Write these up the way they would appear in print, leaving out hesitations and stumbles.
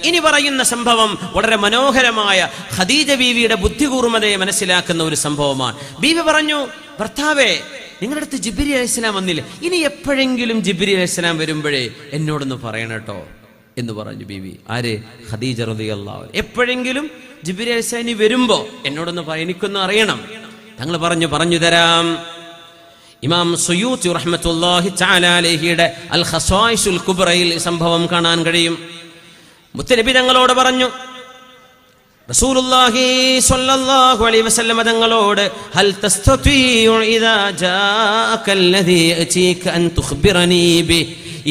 ഇനി പറയുന്ന സംഭവം വളരെ മനോഹരമായ ഖദീജ ബീവിയുടെ ബുദ്ധികൂർമ്മതയെ മനസ്സിലാക്കുന്ന ഒരു സംഭവമാണ്. ബീവി പറഞ്ഞു, ഭർത്താവേ, നിങ്ങളുടെ അടുത്ത് ജിബ്രീൽ അലൈഹിസ്സലാം വന്നില്ല, ഇനി എപ്പോഴെങ്കിലും ജിബ്രീൽ അലൈഹിസ്സലാം വരുമ്പോഴേ എന്നോടൊന്ന് പറയണം കേട്ടോ എന്ന് പറഞ്ഞു ബീവി. ആര്? ഖദീജ റളിയല്ലാഹു അൻഹ. എപ്പോഴെങ്കിലും ജിബ്രീൽ അലൈഹിസ്സലാം ഇനി വരുമ്പോ എന്നോടൊന്ന് എനിക്കൊന്ന് അറിയണം. തങ്ങൾ പറഞ്ഞു തരാം. ഇമാം സുയൂത്തി റഹ്മത്തുള്ളാഹി തആല അലൈഹിയുടെ അൽ ഖസായിസുൽ കുബ്രയിൽ സംഭവം കാണാൻ കഴിയും. മുത്തനബി തങ്ങളോട് പറഞ്ഞു, റസൂലുള്ളാഹി സ്വല്ലല്ലാഹു അലൈഹി വസല്ലം തങ്ങളോട്, ഹൽ തസ്തതീഉ ഇദാ ജാഅകല്ലദീ യഅതീക അൻ തുഖ്ബിറനീ ബി,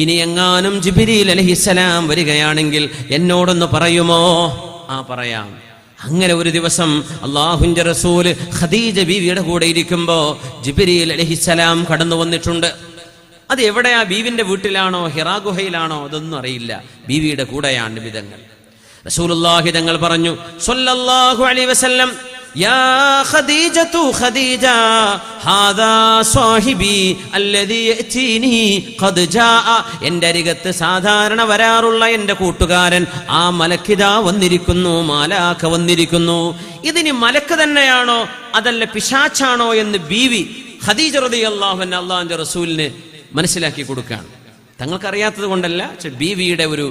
ഇനി എങ്ങാനും ജിബ്രീൽ അലൈഹിസ്സലാം വരികയാണെങ്കിൽ എന്നോടൊന്ന് പറയുമോ? പറയാം. അങ്ങനെ ഒരു ദിവസം അല്ലാഹുവിന്റെ റസൂല് ഖദീജ ബീവിയുടെ കൂടെ ഇരിക്കുമ്പോ ജിബ്രീൽ അലൈഹിസ്സലാം കടന്നു വന്നിട്ടുണ്ട്. അത് എവിടെയാ? ബീവിന്റെ വീട്ടിലാണോ ഹിറാ ഗുഹയിലാണോ അതൊന്നും അറിയില്ല. ബീവിയുടെ കൂടെയാണ് നബി തങ്ങൾ. റസൂലുള്ളാഹി തങ്ങൾ പറഞ്ഞു സ്വല്ലല്ലാഹു അലൈഹി വസല്ലം, യാ ഖദീജതു ഖദീജ, ഹാദാ സാഹിബി അല്ലദീ യഅതീനി ഖദ് ജാഅ, എൻ്റെ അരികത്ത് സാധാരണ വരാറുള്ള എൻ്റെ കൂട്ടുകാരൻ, ആ മലക്കിദാ വന്നിരിക്കുന്നു, മാലാഖ വന്നിരിക്കുന്നു. ഇതിനി മലക്ക് തന്നെയാണോ അതല്ല പിശാച്ചാണോ എന്ന് ബീവി ഖദീജ റളിയല്ലാഹു അൻഹ അല്ലാഹുവിന്റെ റസൂലിന് മനസ്സിലാക്കി കൊടുക്കുകയാണ്. തങ്ങൾക്കറിയാത്തത് കൊണ്ടല്ല, ബീവിയുടെ ഒരു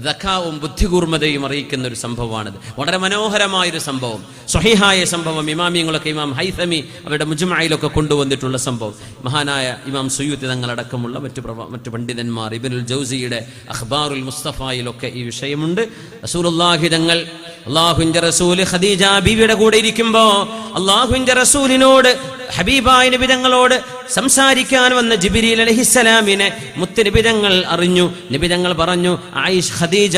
ദക്കാവും ബുദ്ധികൂർമ്മതയും അറിയിക്കുന്ന ഒരു സംഭവമാണിത്. വളരെ മനോഹരമായൊരു സംഭവം, സ്വഹീഹായ സംഭവം. ഇമാമിയങ്ങളൊക്കെ, ഇമാം ഹൈതമി അവരുടെ മുജ്മഅയിലൊക്കെ കൊണ്ടുവന്നിട്ടുള്ള സംഭവം. മഹാനായ ഇമാം സുയൂത്തി തങ്ങളടക്കമുള്ള മറ്റു പണ്ഡിതന്മാർ, ഇബ്നുൽ ജൗസിയുടെ അഖ്ബാറുൽ മുസ്തഫയിലൊക്കെ ഈ വിഷയമുണ്ട്. റസൂലുള്ളാഹി തങ്ങൾ, അല്ലാഹുവിന്റെ റസൂൽ ഖദീജ ബീവിയുടെ കൂടെ ഇരിക്കുമ്പോ അല്ലാഹുവിന്റെ റസൂലിനോട്, ഹബീബായ നബി തങ്ങളോട് സംസാരിക്കാൻ വന്ന ജിബ്രീൽ അലൈഹിസ്സലാമിനെ മുത്തുനബി തങ്ങൾ അറിഞ്ഞു. നബി തങ്ങൾ പറഞ്ഞു, ആയിഷ ഖദീജ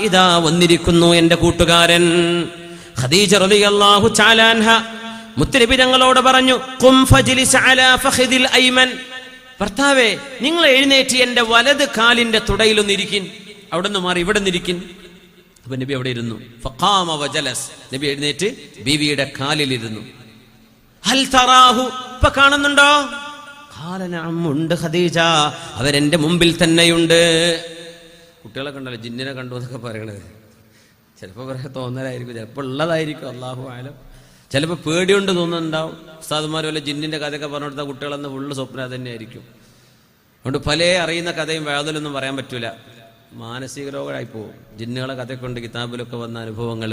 ഇദാ വന്നിരിക്കുന്നു എൻ്റെ കൂട്ടുകാരൻ. ഖദീജ റളിയല്ലാഹു തആല അൻഹ മുത്തുനബി തങ്ങളോട് പറഞ്ഞു, ഖും ഫജ്ലിസ് അലാ ഫഖദിൽ അയ്മൻ, ഭർത്താവേ, നിങ്ങൾ എഴുന്നേറ്റ് എൻ്റെ വലത് കാലിന്റെ തുടയിലൊന്നിരിക്കിൻ, അവിടെ നിന്ന് മാറി ഇവിടെ നിന്നിരിക്കിൻ. അപ്പൊ നബി അവിടെ ഇരുന്നു. ഫഖാമ വജലസ്, നബി എഴുന്നേറ്റ് ബീവിയുടെ കാലിലിരുന്നു. ഹൽ തറാഹു, ഇപ്പൊ കാണുന്നുണ്ടോ? ഖാല നഅം, ഉണ്ട് ഖദീജ, അവരെന്റെ മുമ്പിൽ തന്നെയുണ്ട്. കുട്ടികളെ കണ്ടല്ലോ, ജിന്നിനെ കണ്ടു എന്നൊക്കെ പറയണത്. ചിലപ്പോൾ പറയാൻ തോന്നലായിരിക്കും, ചിലപ്പോൾ ഉള്ളതായിരിക്കും, അല്ലാഹു ആലം. ചിലപ്പോൾ പേടിയുണ്ട് തോന്നുന്നുണ്ടാവും. ഉസ്താദുമാർ വല്ല ജിന്നിന്റെ കഥയൊക്കെ പറഞ്ഞു കൊടുത്താൽ കുട്ടികളെന്ന് ഫുള്ള് സ്വപ്നം തന്നെ ആയിരിക്കും. അതുകൊണ്ട് പല അറിയുന്ന കഥയും വേദലൊന്നും പറയാൻ പറ്റൂല, മാനസിക രോഗമായി പോകും. ജിന്നുകളെ കഥയൊക്കെ ഉണ്ട്, കിതാബിലൊക്കെ വന്ന അനുഭവങ്ങൾ.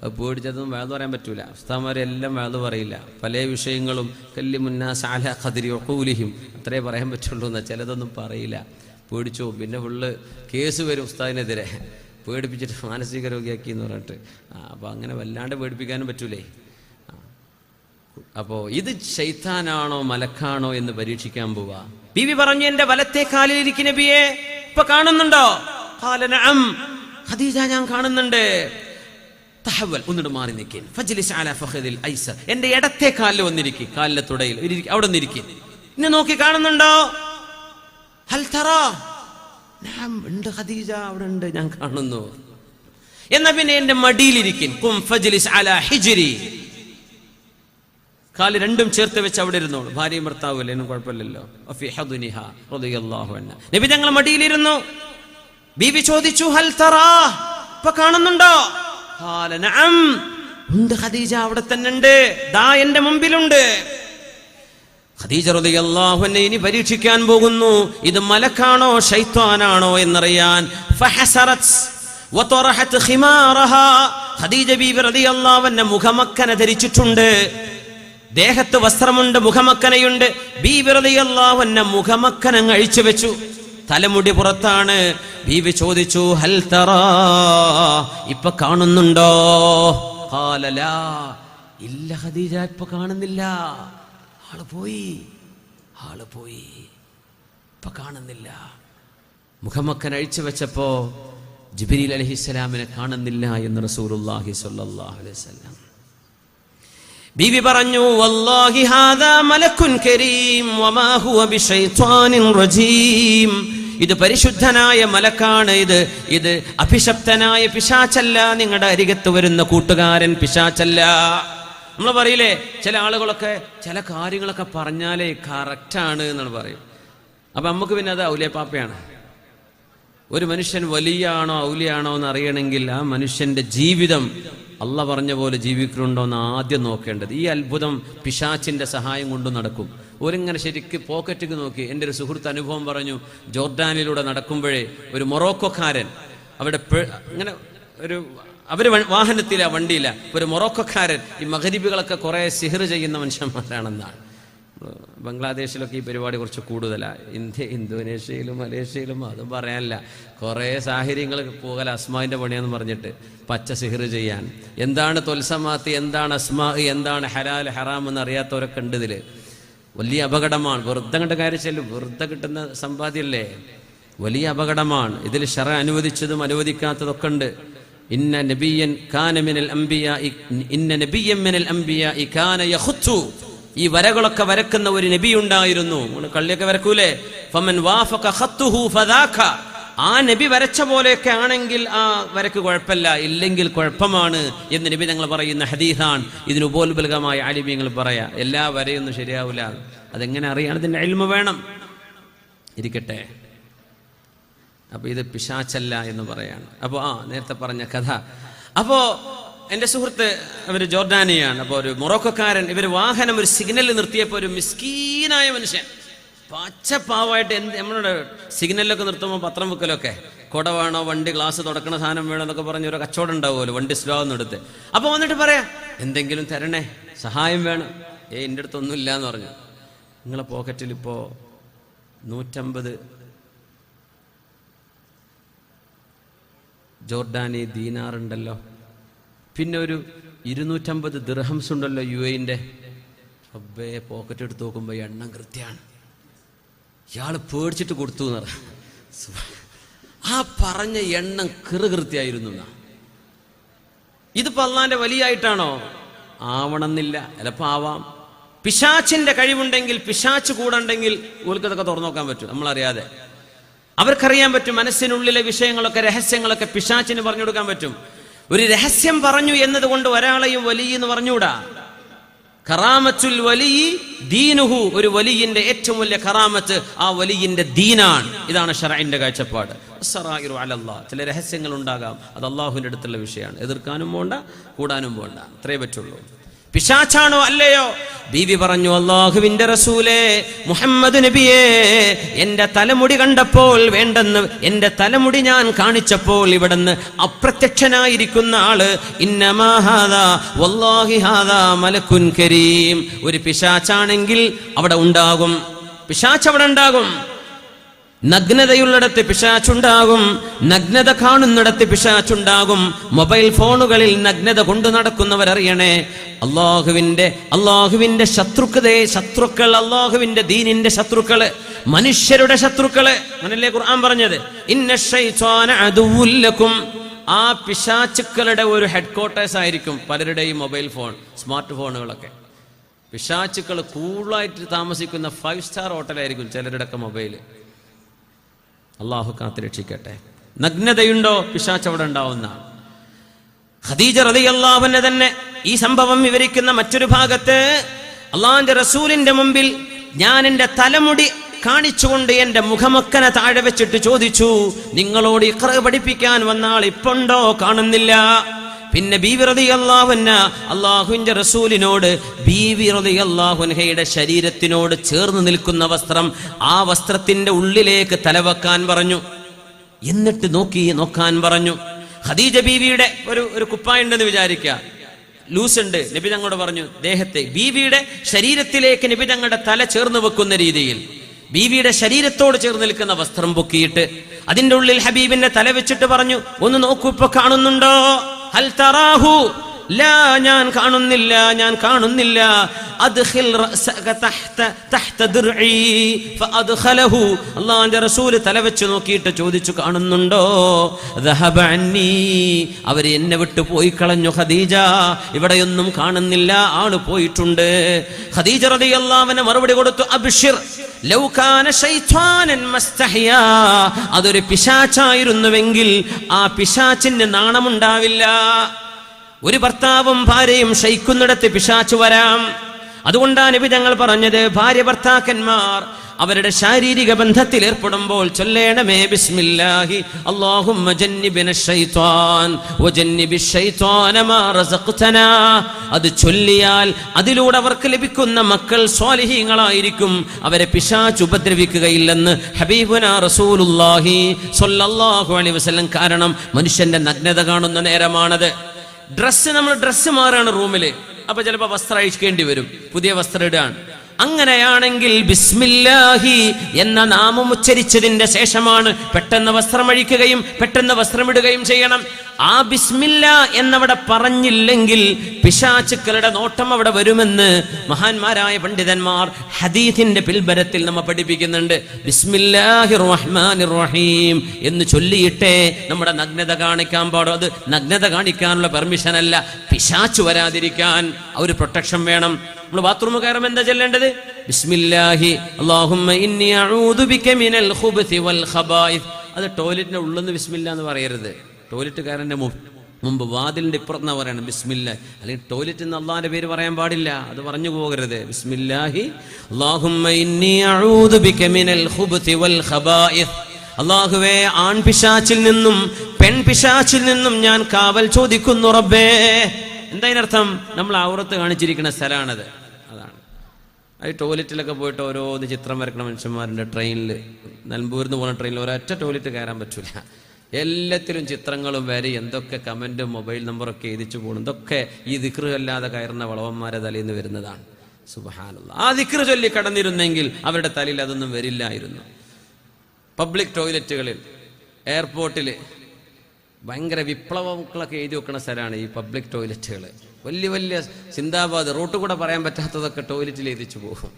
അത് പേടിച്ചതൊന്നും വേദ പറയാൻ പറ്റൂല. ഉസ്താദുമാരെല്ലാം വേദ പറയില്ല. പല വിഷയങ്ങളും കല്ലിമുന്നാസ് അലാ ഖദ്രി ഉഖൂലിഹിം അത്രേ പറയാൻ പറ്റുള്ളൂ എന്നാൽ ചിലതൊന്നും പറയില്ല, പേടിച്ചു. പിന്നെ ഫുള്ള് കേസ് വരും ഉസ്താദിനെതിരെ, പേടിപ്പിച്ചിട്ട് മാനസിക രോഗിയാക്കി എന്ന് പറഞ്ഞിട്ട്. അപ്പോൾ അങ്ങനെ വല്ലാണ്ട് പേടിപ്പിക്കാനും പറ്റൂലേ. അപ്പോൾ ഇത് ശൈത്താനാണോ മലക്കാണോ എന്ന് പരീക്ഷിക്കാൻ പോവാ. ബീവി പറഞ്ഞു, എൻ്റെ വലത്തെ കാലിലിരിക്കുന്ന നബിയെ, ഇപ്പൊ കാണുന്നുണ്ടോ? ഖാല നഅം, ഖദീജ, ഞാൻ കാണുന്നുണ്ട്. തഹവൽ, ഒന്നിട്ട് മാറി നിൽക്കിൻ. ഫജ്ലിസ് അലാ ഫഖദിൽ ഐസർ, എൻ്റെ ഇടത്തെ കാലിൽ വന്നിരിക്കി, കാലിലെ തുടയിൽ അവിടെ നിന്നിരിക്കി. ഇന്നെ നോക്കി കാണുന്നുണ്ടോ? ഹൽ തറാ, നഅം, ഉണ്ട് ഖദീജ, അവിടെ ഉണ്ട്, ഞാൻ കാണുന്നു. എന്നാ പിന്നെ എൻ്റെ മടിയിലിരിക്കിൻ. ഖും ഫജ്ലിസ് അലാ ഹിജ്രി, കാല് രണ്ടും ചേർത്ത് വെച്ച് അവിടെ ഇരുന്നോളൂ. ഭാര്യയും ഭർത്താവല്ലേ, ഒന്നും കുഴപ്പമില്ലല്ലോ. ഫി ഹദ്നിഹാ റളിയല്ലാഹു അൻഹ, നബി തങ്ങൾ മടിയിലിരുന്നു. ബീവി ചോദിച്ചു, ഹൽ തറാ, ഇപ്പൊ കാണുന്നുണ്ടോ? ഖാല നഅം, ഉണ്ട് ഖദീജ, അവിടെ തന്നെ ഉണ്ട്, ദാ എന്റെ മുമ്പിലുണ്ട്. ഖദീജ റളിയല്ലാഹു അൻഹ ഇനി പരീക്ഷിക്കാൻ പോകുന്നു, ഇത് മലക്കാണോ ശൈത്വാനാണോ എന്നറിയാൻ. ഫഹസറത് വതറഹത് ഖിമാറഹാ, ഖദീജ ബീവി റളിയല്ലാഹു അൻഹ മുഖമക്കന ധരിച്ചിട്ടുണ്ട്, ദേഹത്ത് വസ്ത്രമുണ്ട്, മുഖമക്കനയുണ്ട്. ബീവി റളിയല്ലാഹു അൻഹ മുഖമക്കന അഴിച്ചു വെച്ചു, തലമുടി പുറത്താണ്. ബീവി ചോദിച്ചു, ഹൽ തറാ, ഇപ്പൊ കാണുന്നുണ്ടോ? ഖാല ലാ, ഇല്ല ഖദീജ, ഇപ്പൊ കാണുന്നില്ല. ആള് പോയി, ഇപ്പൊ കാണുന്നില്ല. മുഖമക്കൻ അഴിച്ചു വെച്ചപ്പോ ജിബ്രീൽ അലൈഹിസ്സലാമിനെ കാണുന്നില്ല എന്ന് റസൂലുള്ളാഹി സ്വല്ലല്ലാഹു അലൈഹി വസല്ലം. ബീവി പറഞ്ഞു, വല്ലാഹി ഹാദാ മലക്കുൻ കരീം വമാ ഹുവ ബിശൈത്വാനിൻ റജീം, ഇത് പരിശുദ്ധനായ മലക്കാണ്, ഇത് അഭിശപ്തനായ പിശാചല്ല, നിങ്ങളുടെ അരികത്ത് വരുന്ന കൂട്ടുകാരൻ പിശാചല്ല. നമ്മൾ പറയില്ലേ, ചില ആളുകളൊക്കെ ചില കാര്യങ്ങളൊക്കെ പറഞ്ഞാലേ കറക്റ്റാണ് എന്നാണ് പറയും. അപ്പൊ നമുക്ക് പിന്നെ അത് ഔലിയ പാപ്പയാണ്. ഒരു മനുഷ്യൻ വലിയാണോ ഔലിയാണോ എന്ന് അറിയണമെങ്കിൽ ആ മനുഷ്യന്റെ ജീവിതം അള്ള പറഞ്ഞ പോലെ ജീവിക്കുന്നുണ്ടോ എന്ന് ആദ്യം നോക്കേണ്ടത്. ഈ അത്ഭുതം പിശാച്ചിന്റെ സഹായം കൊണ്ട് നടക്കും. ഒരിങ്ങനെ ശരിക്ക് പോക്കറ്റിക്ക് നോക്കി. എൻ്റെ ഒരു സുഹൃത്ത് അനുഭവം പറഞ്ഞു. ജോർഡാനിലൂടെ നടക്കുമ്പോഴേ ഒരു മൊറോക്കോക്കാരൻ അവിടെ ഇങ്ങനെ അവര് വാഹനത്തില വണ്ടിയില്ല, ഒരു മൊറോക്കോക്കാരൻ, ഈ മഗ്രിബികളൊക്കെ കുറെ സിഹർ ചെയ്യുന്ന മനുഷ്യന്മാരാണെന്നാണ്. ബംഗ്ലാദേശിലൊക്കെ ഈ പരിപാടി കുറച്ച് കൂടുതലാണ്. ഇന്തോനേഷ്യയിലും മലേഷ്യയിലും അതും പറയാനില്ല. കുറേ സാഹചര്യങ്ങൾ പോകല അസ്മാവിൻ്റെ പണിയെന്ന് പറഞ്ഞിട്ട് പച്ച സിഹർ ചെയ്യാൻ. എന്താണ് തൊൽസമാത്തി, എന്താണ് അസ്മാ, എന്താണ് ഹലാൽ ഹറാം എന്ന് അറിയാത്തവരൊക്കെ ഉണ്ട്. ഇതിൽ വലിയ അപകടമാണ്. വെറുതെ കണ്ട കാര്യം ചെല്ലും, വെറുതെ കിട്ടുന്ന സമ്പാദ്യമല്ലേ, വലിയ അപകടമാണ്. ഇതിൽ ശറ അനുവദിച്ചതും അനുവദിക്കാത്തതൊക്കെ ഉണ്ട്. ഇന്ന നബിയ്യൻ കാന മിനൽ അംബിയാഇ, ഇന്ന നബിയ്യൻ മിനൽ അംബിയാഇ കാന യഖുത്തു, ഈ വരകളൊക്കെ വരക്കുന്ന ഒരു നബി ഉണ്ടായിരുന്നു. കള്ളിയൊക്കെ വരക്കൂലേ, ഫമൻ വാഫഖ ഖത്തുഹു ഫദാക, ആ നബി വരച്ച പോലെയൊക്കെ ആണെങ്കിൽ ആ വരക്ക് കുഴപ്പമില്ല, ഇല്ലെങ്കിൽ കുഴപ്പമാണ് എന്ന് നബി ഞങ്ങൾ പറയുന്ന ഹദീസാണ്. ഇതിന് ഉപോത്ബലകമായ ആലിമീങ്ങൾ പറയാ. എല്ലാ വരയൊന്നും ശരിയാവില്ല. അതെങ്ങനെ അറിയാണ്? ഇതിന്റെ ഇൽമു വേണം. ഇരിക്കട്ടെ. അപ്പൊ ഇത് പിശാച്ചല്ല എന്ന് പറയാണ്. അപ്പോൾ നേരത്തെ പറഞ്ഞ കഥ. അപ്പോ എൻ്റെ സുഹൃത്ത് അവർ ജോർഡാനിയാണ്. അപ്പോൾ ഒരു മൊറോക്കോക്കാരൻ ഇവർ വാഹനം ഒരു സിഗ്നലിൽ നിർത്തിയപ്പോൾ ഒരു മിസ്കീനായ മനുഷ്യൻ പച്ചപ്പാവായിട്ട് നമ്മളുടെ സിഗ്നലിലൊക്കെ നിർത്തുമ്പോൾ പത്രം വെക്കലൊക്കെ, കുട വേണോ, വണ്ടി ഗ്ലാസ് തുടക്കണ സാധനം വേണോ എന്നൊക്കെ പറഞ്ഞ് ഒരു കച്ചവടം ഉണ്ടാവുമല്ലോ, വണ്ടി സ്ലോ എന്നെടുത്ത്. അപ്പോൾ വന്നിട്ട് പറയാം, എന്തെങ്കിലും തരണേ, സഹായം വേണം. എൻ്റെ അടുത്തൊന്നും ഇല്ല എന്ന് പറഞ്ഞു. നിങ്ങളെ പോക്കറ്റിൽ ഇപ്പോൾ 150 ജോർഡാനി ദീനാറുണ്ടല്ലോ, പിന്നെ ഒരു 250 ദിർഹംസ് ഉണ്ടല്ലോ UAE-ന്റെ. അബ്ബേ, പോക്കറ്റ് എടുത്ത് നോക്കുമ്പോൾ എണ്ണം കൃത്യമാണ്. ഇയാൾ പേടിച്ചിട്ട് കൊടുത്തു എന്ന് പറ. ആ പറഞ്ഞ എണ്ണം കൃത്യമായിരുന്നു. ഇതിപ്പോ അള്ളാന്റെ വലിയായിട്ടാണോ? ആവണമെന്നില്ല, ചിലപ്പോൾ ആവാം. പിശാച്ചിന്റെ കഴിവുണ്ടെങ്കിൽ, പിശാച്ച് കൂടെ ഓൽക്കതൊക്കെ തുറന്നു നോക്കാൻ പറ്റും. നമ്മളറിയാതെ അവർക്കറിയാൻ പറ്റും. മനസ്സിനുള്ളിലെ വിഷയങ്ങളൊക്കെ, രഹസ്യങ്ങളൊക്കെ പിശാച്ചിന് പറഞ്ഞു കൊടുക്കാൻ പറ്റും. ഒരു രഹസ്യം പറഞ്ഞു എന്നതുകൊണ്ട് ഒരാളെയും വലിയ എന്ന് പറഞ്ഞുകൂടാ. കറാമത്തുൽ വലി ദീനുഹു, ഒരു വലിയിന്റെ ഏറ്റവും വലിയ കറാമത്ത് ആ വലിയിന്റെ ദീനാണ്. ഇതാണ് ശറഇന്റെ കാഴ്ചപ്പാട്. അസ്സറായിറു അലല്ലാഹ്, ചില രഹസ്യങ്ങൾ ഉണ്ടാകാം, അത് അള്ളാഹുവിന്റെ അടുത്തുള്ള വിഷയമാണ്. എതിർക്കാനും പോണ്ട, കൂടാനും പോണ്ട, അത്രേ പറ്റുള്ളൂ. പിശാച്ചാണോ അല്ലയോ? ബീവി പറഞ്ഞു, അല്ലാഹുവിന്റെ റസൂലേ, മുഹമ്മദ് നബിയേ, എന്റെ തലമുടി കണ്ടപ്പോൾ, വേണ്ടെന്ന് എന്റെ തലമുടി ഞാൻ കാണിച്ചപ്പോൾ ഇവിടുന്ന് അപ്രത്യക്ഷനായിരിക്കുന്ന ആള്, ഇന്നമാ ഹാദാ വല്ലാഹി ഹാദാ മലക്കുൻ കരീം, ഒരു പിശാച്ചാണെങ്കിൽ അവിടെ ഉണ്ടാകും. പിശാച്ച് അവിടെ ഉണ്ടാകും. നഗ്നതയുള്ളിടത്ത് പിശാച്ചുണ്ടാകും, നഗ്നത കാണുന്നിടത്ത് പിശാച്ചുണ്ടാകും. മൊബൈൽ ഫോണുകളിൽ നഗ്നത കൊണ്ടു നടക്കുന്നവരറിയണേ, അള്ളാഹുവിന്റെ ശത്രുക്കൾ, അള്ളാഹുവിന്റെ ദീനിന്റെ ശത്രുക്കള്, മനുഷ്യരുടെ ശത്രുക്കള്. അങ്ങനല്ലേ ഖുർആൻ പറഞ്ഞത്, ഇന്ന ശൈത്വാന അദുവ്വുൽ ലക്കും. ആ പിശാച്ചുക്കളുടെ ഒരു ഹെഡ് ക്വാർട്ടേഴ്സ് ആയിരിക്കും പലരുടെയും മൊബൈൽ ഫോൺ, സ്മാർട്ട് ഫോണുകളൊക്കെ. പിശാച്ചുക്കൾ കൂടുതലായിട്ട് താമസിക്കുന്ന 5 സ്റ്റാർ ഹോട്ടലായിരിക്കും ചിലരുടെയൊക്കെ മൊബൈല്. അള്ളാഹു കാത്തുരക്ഷിക്കട്ടെ. നഗ്നതയുണ്ടോ? പിശാച്ച് അവിടെ ഉണ്ടാവുന്ന. ഖദീജ റളിയല്ലാഹു അൻഹ തന്നെ ഈ സംഭവം വിവരിക്കുന്ന മറ്റൊരു ഭാഗത്ത്, അള്ളാഹുവിന്റെ റസൂലിന്റെ മുമ്പിൽ ഞാൻ എന്റെ തലമുടി കാണിച്ചുകൊണ്ട് എന്റെ മുഖമൊക്കനെ താഴെ വെച്ചിട്ട് ചോദിച്ചു, നിങ്ങളോട് ഇഖ്റ പഠിപ്പിക്കാൻ വന്ന ആൾ ഇപ്പുണ്ടോ? കാണുന്നില്ല. പിന്നെ ബീവി റളിയല്ലാഹു അൻഹ അല്ലാഹുവിന്റെ റസൂലിനോട് ബീവി റളിയല്ലാഹു അൻഹയുടെ ശരീരത്തിനോട് ചേർന്ന് നിൽക്കുന്ന വസ്ത്രം, ആ വസ്ത്രത്തിന്റെ ഉള്ളിലേക്ക് തലവെക്കാൻ പറഞ്ഞു. എന്നിട്ട് നോക്കാൻ പറഞ്ഞു. ഖദീജ ബീവിയുടെ ഒരു കുപ്പായുണ്ടെന്ന് വിചാരിക്കുക, ലൂസ് ഉണ്ട്. നബി തങ്ങളോട് പറഞ്ഞു, ദേഹത്തെ ബീവിയുടെ ശരീരത്തിലേക്ക് നബി തങ്ങളുടെ തല ചേർന്ന് വെക്കുന്ന രീതിയിൽ ബീവിയുടെ ശരീരത്തോട് ചേർന്ന് നിൽക്കുന്ന വസ്ത്രം പൊക്കിയിട്ട് അതിന്റെ ഉള്ളിൽ ഹബീബിന്റെ തല വെച്ചിട്ട് പറഞ്ഞു, ഒന്ന് നോക്കൂ, ഇപ്പൊ കാണുന്നുണ്ടോ? ഹൽ തറാഹു? ലാ, ഞാൻ കാണുന്നില്ല. അദ്ഖിൽ റഅസക തഹ്ത ദിർഇ ഫഅദ്ഖലഹു. അല്ലാഹുവിന്റെ റസൂൽ തല വെച്ച് നോക്കിയിട്ട് ചോദിച്ചു, കാണുന്നുണ്ടോ? ദഹബ അന്നി, അവര് എന്നെ വിട്ടു പോയി കളഞ്ഞു ഖദീജ, ഇവിടെയൊന്നും കാണുന്നില്ല, ആള് പോയിട്ടുണ്ട്. ഖദീജ റളിയല്ലാഹു അൻഹ മറുപടി കൊടുത്തു, അബ്ശിർ ലൗ കാന ശൈത്വാനൻ മസ്തഹിയാ, അതൊരു പിശാചായിരുന്നുവെങ്കിൽ ആ പിശാചിന് നാണമുണ്ടാവില്ല. ഒരു ഭർത്താവും ഭാര്യയും ശയിക്കുന്നിടത്ത് പിശാച് വരാം. അതുകൊണ്ടാണ് നബി തങ്ങൾ പറഞ്ഞത്, ഭാര്യ ഭർത്താക്കന്മാർ അവരുടെ ശാരീരിക ബന്ധത്തിൽ ഏർപ്പെടുമ്പോൾ ചൊല്ലേണമേ ബിസ്മില്ലാഹി അല്ലാഹുമ്മ ജന്നിബിന ശൈത്വാൻ വജന്നിബിശ് ശൈത്വാന മാ റസഖ്തനാ. അത് ചൊല്ലിയാൽ അതിലൂടെ അവർക്ക് ലഭിക്കുന്ന മക്കൾ സ്വാലിഹീങ്ങളായിരിക്കും, അവരെ പിശാച് ഉപദ്രവിക്കുകയില്ലെന്ന് ഹബീബുനാ റസൂലുള്ളാഹി സ്വല്ലല്ലാഹു അലൈഹി വസല്ലം. കാരണം മനുഷ്യന്റെ നഗ്നത കാണുന്ന നേരമാണത്. നമ്മൾ ഡ്രസ്സ് മാറാണ് റൂമില്, അപ്പൊ ചിലപ്പോ വസ്ത്രം അഴിക്കേണ്ടി വരും, പുതിയ വസ്ത്രം ഇടാൻ. അങ്ങനെയാണെങ്കിൽ ബിസ്മില്ലാഹി എന്ന നാമം ഉച്ചരിച്ചതിന്റെ ശേഷമാണ് പെട്ടെന്ന് വസ്ത്രമഴിക്കുകയും പെട്ടെന്ന് വസ്ത്രമിടുകയും ചെയ്യണം. ആ ബിസ്മില്ല എന്നവിടെ പറഞ്ഞില്ലെങ്കിൽ പിശാചുക്കളുടെ നോട്ടം അവിടെ വരുമെന്ന് മഹാന്മാരായ പണ്ഡിതന്മാർ ഹദീസിന്റെ പിൽബരത്തിൽ നമ്മെ പഠിപ്പിക്കുന്നുണ്ട്. ബിസ്മില്ലാഹിർ റഹ്മാനിർ റഹീം എന്ന് ചൊല്ലിയിട്ടേ നമ്മുടെ നഗ്നത കാണിക്കാൻ പാടും. അത് നഗ്നത കാണിക്കാനുള്ള പെർമിഷൻ അല്ല, പിശാചു വരാതിരിക്കാൻ ഒരു പ്രൊട്ടക്ഷൻ വേണം. നമ്മൾ ബാത്റൂം കയറുമ്പോൾ എന്താ ചൊല്ലേണ്ടത്? ബിസ്മില്ലാഹി അല്ലാഹുമ്മ ഇന്നി അഊദു ബിക മിനൽ ഖുബ്സി വൽ ഖബായിസ്. അത് ടോയ്ലറ്റിന്റെ ഉള്ളിൽ ബിസ്മില്ല എന്ന് പറയരുത്. ടോയ്ലറ്റ് കയറിന്റെ മുമ്പ് വാതിലിന്റെ ഇപ്പുറത്ത് പറയണം ബിസ്മില്ല. അല്ലെങ്കിൽ ടോയ്ലറ്റിൽ നിന്ന് അള്ളാഹിന്റെ പേര് പറയാൻ പാടില്ല, അത് പറഞ്ഞു പോകരുത്. ബിസ്മില്ലാഹി അല്ലാഹുമ്മ ഇന്നി അഊദു ബിക മിനൽ ഖുബ്സി വൽ ഖബായിസ്. അല്ലാഹുവേ, ആൺപിശാചിൽ നിന്നും പെൺപിശാചിൽ നിന്നും ഞാൻ കാവൽ ചോദിക്കുന്നു റബ്ബേ. എന്താ അതിനർത്ഥം? നമ്മൾ ഔറത്ത് കാണിച്ചിരിക്കുന്ന സ്ഥലമാണത്. അതാണ് അത് ടോയ്ലറ്റിലൊക്കെ പോയിട്ട് ഓരോന്ന് ചിത്രം വരക്കണ മനുഷ്യന്മാരുടെ ട്രെയിനിൽ, നിലമ്പൂരിൽ നിന്ന് പോകുന്ന ട്രെയിനിൽ ഒരൊറ്റ ടോയ്ലറ്റ് കയറാൻ പറ്റൂല. എല്ലാത്തിലും ചിത്രങ്ങളും വരെ എന്തൊക്കെ കമന്റും മൊബൈൽ നമ്പറൊക്കെ എഴുതിച്ചു പോകുന്നു. ഇതൊക്കെ ഈ ദിക്റ് അല്ലാതെ കയറുന്ന വളവന്മാരെ തലയിൽ നിന്ന് വരുന്നതാണ്. സുബ്ഹാനല്ലാഹ്. ആ ദിക്റ് ചൊല്ലി കടന്നിരുന്നെങ്കിൽ അവരുടെ തലയിൽ അതൊന്നും വരില്ലായിരുന്നു. പബ്ലിക് ടോയ്ലറ്റുകളിൽ, എയർപോർട്ടിൽ ഭയങ്കര വിപ്ലവങ്ങളൊക്കെ എഴുതി വെക്കുന്ന സ്ഥലമാണ് ഈ പബ്ലിക് ടോയ്ലറ്റുകൾ. വലിയ വലിയ സിന്ദാബാദ് റൂട്ട് കൂടെ പറയാൻ പറ്റാത്തതൊക്കെ ടോയ്ലറ്റിൽ എഴുതിച്ചു പോകും.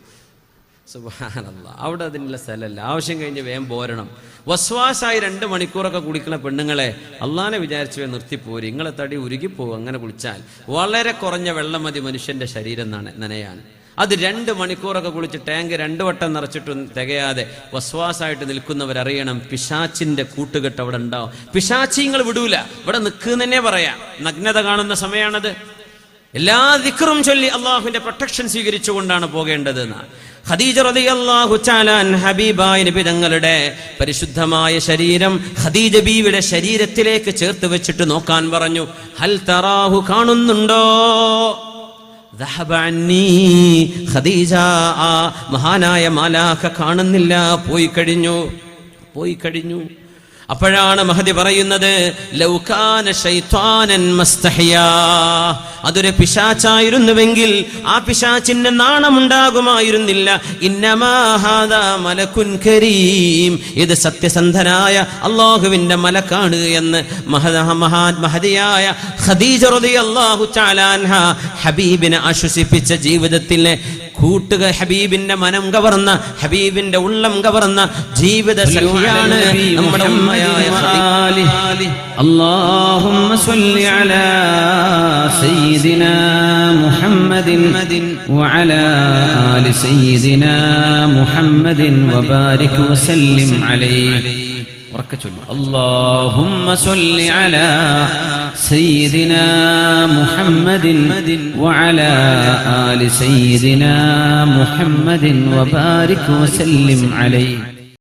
സുബ്ഹാനല്ലാഹ്. അവിടെ അതിനുള്ള സ്ഥലമല്ല. ആവശ്യം കഴിഞ്ഞ് വേഗം പോരണം. വസ്വാസായി 2 മണിക്കൂറൊക്കെ കുടിക്കുന്ന പെണ്ണുങ്ങളെ അള്ളാനെ വിചാരിച്ചു നിർത്തിപ്പോരി, നിങ്ങളെ തടി ഉരുകിപ്പോകും. അങ്ങനെ കുളിച്ചാൽ വളരെ കുറഞ്ഞ വെള്ളം മതി മനുഷ്യന്റെ ശരീരം നനയാൻ. അത് 2 മണിക്കൂറൊക്കെ കുളിച്ച് ടാങ്ക് 2 വട്ടം നിറച്ചിട്ടും തികയാതെ വസ്വാസായിട്ട് നിൽക്കുന്നവരറിയണം, പിശാച്ചിന്റെ കൂട്ടുകെട്ട് അവിടെ ഉണ്ടാവും. പിശാച്ചിങ്ങൾ വിടൂല, ഇവിടെ നിൽക്കുന്നതന്നെ പറയാം. നഗ്നത കാണുന്ന സമയമാണത്. എല്ലാ ദിക്റും ചൊല്ലി അള്ളാഹുവിന്റെ പ്രൊട്ടക്ഷൻ സ്വീകരിച്ചുകൊണ്ടാണ് പോകേണ്ടത്. ഖദീജ റളിയല്ലാഹു തആല ഹബീബായ നബി തങ്ങളുടെ പരിശുദ്ധമായ ശരീരം ഖദീജ ബീവിയുടെ ശരീരത്തിലേക്ക് ചേർത്ത് വെച്ചിട്ട് നോക്കാൻ പറഞ്ഞു. ഹൽ തറാഹു, കാണുന്നുണ്ടോ? ദഹബ അന്നീ ഖദീജ, ആ മഹാനായ മാലാഖ കാണുന്നില്ല, പോയി കഴിഞ്ഞു. അപ്പോഴാണ് മഹദി പറയുന്നത്, ലൗ കാന ശൈത്വാനൻ മസ്തഹിയാ, അതൊരു പിശാചായിരുന്നുവെങ്കിൽ ആ പിശാചിന്റെ നാണമുണ്ടാകുമായിരുന്നില്ല. ഇന്നമാ ഹാദാ മലക്കുൻ കരീം, ഇത് സത്യസന്ധനായ അല്ലാഹുവിന്റെ മലക്കാണ് എന്ന് മഹദിയായ ഖദീജ റളിയല്ലാഹു തആല അൻഹ ഹബീബിനെ ആശ്വസിപ്പിച്ച ജീവിതത്തിലെ ഹബീബിന്റെ മനം കവർന്ന, ഹബീബിന്റെ ഉള്ളം കവർന്ന ജീവിത സഖിയാണ് നമ്മുടെ ഉമ്മയായ ഖദീജ. അല്ലാഹുമ്മ സ്വല്ലി അലാ സയ്യിദിനാ മുഹമ്മദിൻ വഅലാ ആലി സയ്യിദിനാ മുഹമ്മദിൻ വബാരിക് വസല്ലിം അലൈഹി. اللهم صل على سيدنا محمد وعلى آل سيدنا محمد وبارك وسلم عليه.